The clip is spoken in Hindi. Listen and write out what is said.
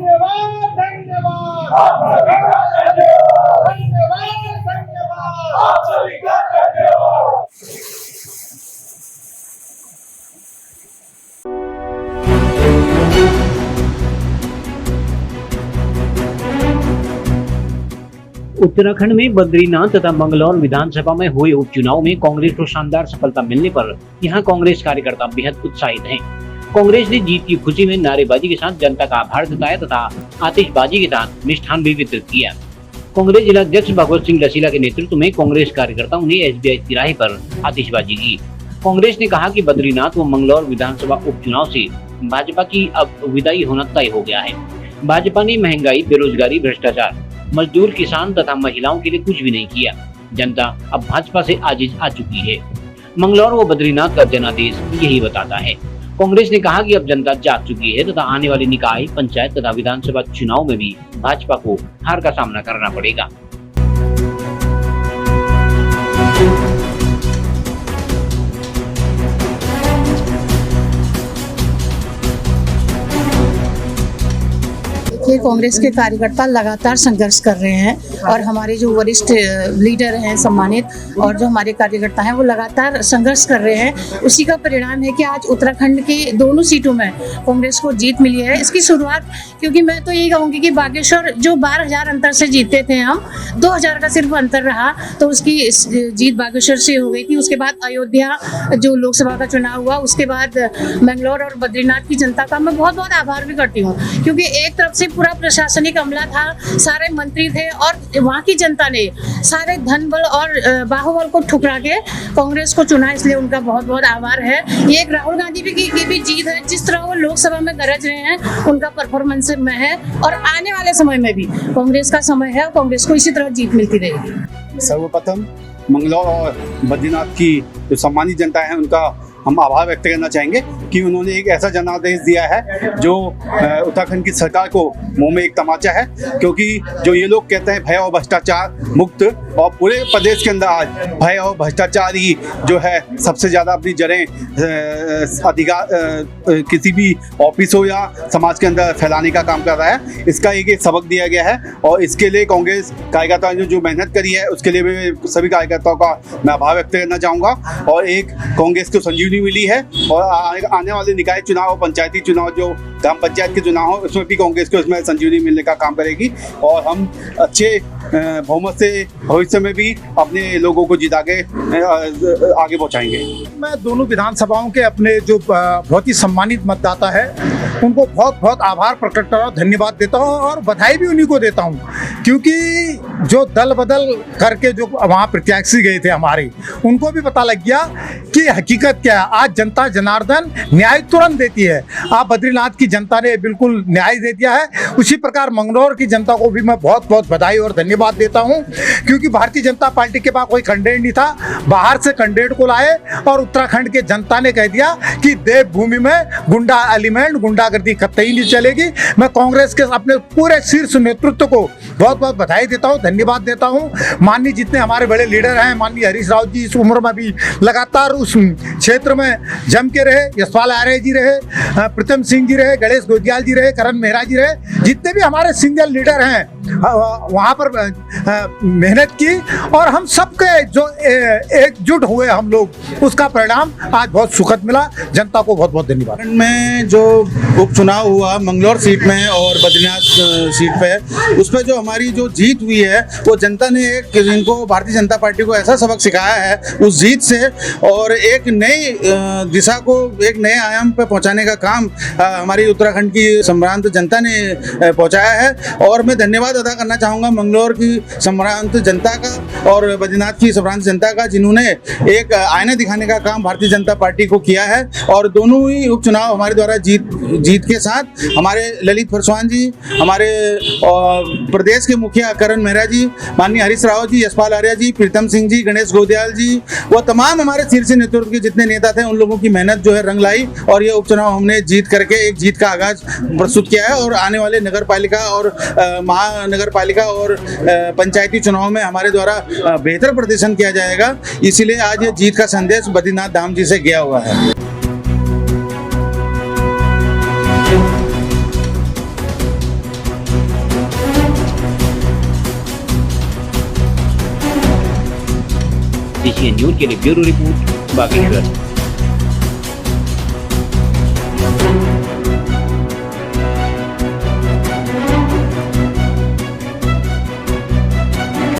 धन्यवाद धन्यवाद आप सभी का धन्यवाद धन्यवाद धन्यवाद आप सभी का धन्यवाद। उत्तराखंड में बद्रीनाथ तथा मंगलौर विधानसभा में हुए उपचुनाव में कांग्रेस को शानदार सफलता मिलने पर यहां कांग्रेस कार्यकर्ता बेहद उत्साहित हैं। कांग्रेस ने जीत की खुशी में नारेबाजी के साथ जनता का आभार जताया तथा आतिशबाजी के साथ मिष्ठान भी वितरित किया। कांग्रेस जिलाध्यक्ष भगवत सिंह लसीला के नेतृत्व में कांग्रेस कार्यकर्ताओं ने SBI तिराहे पर आतिशबाजी की। कांग्रेस ने कहा कि बद्रीनाथ व मंगलौर विधानसभा उपचुनाव से भाजपा की अब विदाई होना तय हो गया है। भाजपा ने महंगाई, बेरोजगारी, भ्रष्टाचार, मजदूर, किसान तथा महिलाओं के लिए कुछ भी नहीं किया। जनता अब भाजपा से आजिज आ चुकी है। मंगलौर व बद्रीनाथ का जनादेश यही बताता है। कांग्रेस ने कहा कि अब जनता जाग चुकी है तथा आने वाले निकाय, पंचायत तथा विधानसभा चुनाव में भी भाजपा को हार का सामना करना पड़ेगा। ये कांग्रेस के कार्यकर्ता लगातार संघर्ष कर रहे हैं और हमारे जो वरिष्ठ लीडर हैं सम्मानित और जो हमारे कार्यकर्ता हैं वो लगातार संघर्ष कर रहे हैं। उसी का परिणाम है कि आज उत्तराखंड की दोनों सीटों में कांग्रेस को जीत मिली है। इसकी शुरुआत क्योंकि मैं तो यही कहूँगी कि बागेश्वर जो 12,000 अंतर से जीते थे हम, 2,000 का सिर्फ अंतर रहा तो उसकी जीत बागेश्वर से हो गई थी। उसके बाद अयोध्या जो लोकसभा का चुनाव हुआ, उसके बाद मंगलौर और बद्रीनाथ की जनता का मैं बहुत बहुत आभार भी करती हूँ क्योंकि एक तरफ से पूरा प्रशासनिक अमला था, सारे मंत्री थे और वहाँ की जनता ने सारे धन बल और बाहुबल को ठुकरा के कांग्रेस को चुना, इसलिए उनका बहुत बहुत आभार है। ये एक राहुल गांधी की भी जीत है। जिस तरह वो लोकसभा में गरज रहे हैं उनका परफॉर्मेंस में है और आने वाले समय में भी कांग्रेस का समय है और कांग्रेस को इसी तरह जीत मिलती रहेगी। सर्वप्रथम मंगलौर और बद्रीनाथ की जो सम्मानित जनता है उनका हम आभार व्यक्त करना चाहेंगे कि उन्होंने एक ऐसा जनादेश दिया है जो उत्तराखंड की सरकार को मुंह में एक तमाचा है, क्योंकि जो ये लोग कहते हैं भय और भ्रष्टाचार मुक्त, और पूरे प्रदेश के अंदर आज भय और भ्रष्टाचार ही जो है सबसे ज़्यादा अपनी जड़ें अधिकार किसी भी ऑफिस हो या समाज के अंदर फैलाने का काम कर रहा है। इसका एक सबक दिया गया है और इसके लिए कांग्रेस कार्यकर्ताओं ने जो मेहनत करी है उसके लिए मैं सभी कार्यकर्ताओं का मैं आभार व्यक्त करना चाहूँगा। और एक कांग्रेस को संजीवनी मिली है और आने वाले निकाय चुनाव और पंचायती चुनाव जो ग्राम पंचायत के चुनाव हो उसमें भी कांग्रेस को उसमें संजीवनी मिलने का काम करेगी और हम अच्छे बहुमत से भविष्य में भी अपने लोगों को जिता के आगे पहुंचाएंगे। मैं दोनों विधानसभाओं के अपने जो बहुत ही सम्मानित मतदाता है उनको बहुत बहुत आभार प्रकट करता हूँ, धन्यवाद देता हूँ और बधाई भी उन्हीं को देता हूँ क्योंकि जो दल बदल करके जो वहाँ प्रत्याशी गए थे हमारे, उनको भी पता लग गया कि हकीकत क्या है। आज जनता जनार्दन न्याय तुरंत देती है। आप बद्रीनाथ की जनता ने बिल्कुल न्याय दे दिया है। उसी प्रकार मंगलौर की जनता को भी मैं बहुत बहुत बधाई और धन्यवाद देता हूं क्योंकि भारतीय जनता पार्टी के पास कोई कैंडिडेट नहीं था, बाहर से कैंडिडेट को लाए और उत्तराखंड के जनता ने कह दिया कि देवभूमि में गुंडा एलिमेंट, गुंडागर्दी कतई नहीं चलेगी। मैं कांग्रेस के अपने पूरे शीर्ष नेतृत्व को बहुत बहुत बधाई देता हूँ, धन्यवाद देता हूँ। माननीय जितने हमारे बड़े लीडर हैं, माननीय हरीश राव जी इस उम्र में भी लगातार उस क्षेत्र में जम के रहे, यशपाल आर्य जी रहे, प्रीतम सिंह जी रहे, गणेश गोदियाल जी रहे, करण मेहरा जी रहे, जितने भी हमारे सीनियर लीडर हैं वहाँ पर मेहनत की और हम सबके जो एकजुट हुए हम लोग, उसका परिणाम आज बहुत सुखद मिला। जनता को बहुत बहुत धन्यवाद। में जो उपचुनाव हुआ मंगलौर सीट में और बद्रीनाथ सीट पे, उसमें जो हमारी जो जीत हुई है वो जनता ने इनको भारतीय जनता पार्टी को ऐसा सबक सिखाया है उस जीत से और एक नई दिशा को एक नए आयाम पे पहुंचाने का काम हमारी उत्तराखंड की संभ्रांत जनता ने पहुंचाया है। और मैं धन्यवाद अदा करना चाहूँगा मंगलौर की संभ्रांत जनता का और बद्रीनाथ की संभ्रांत जनता का, जिन्होंने एक आईना दिखाने का काम भारतीय जनता पार्टी को किया है। और दोनों ही उपचुनाव हमारे द्वारा जीत के साथ हमारे ललित पासवान जी, हमारे प्रदेश के मुखिया करण मेहरा जी, माननीय हरीश राव जी, यशपाल आर्य जी, प्रीतम सिंह जी, गणेश गोदियाल जी, वो तमाम हमारे शीर्ष नेतृत्व के जितने नेता थे उन लोगों की मेहनत जो है रंग लाई और ये उपचुनाव हमने जीत करके एक जीत का आगाज प्रस्तुत किया है। और आने वाले नगर पालिका और महानगर पालिका और पंचायती चुनाव में हमारे द्वारा बेहतर प्रदर्शन किया जाएगा, इसीलिए आज ये जीत का संदेश बद्रीनाथ धाम जी से गया हुआ है। DCN न्यूज के लिए ब्यूरो रिपोर्ट बागेश्वर।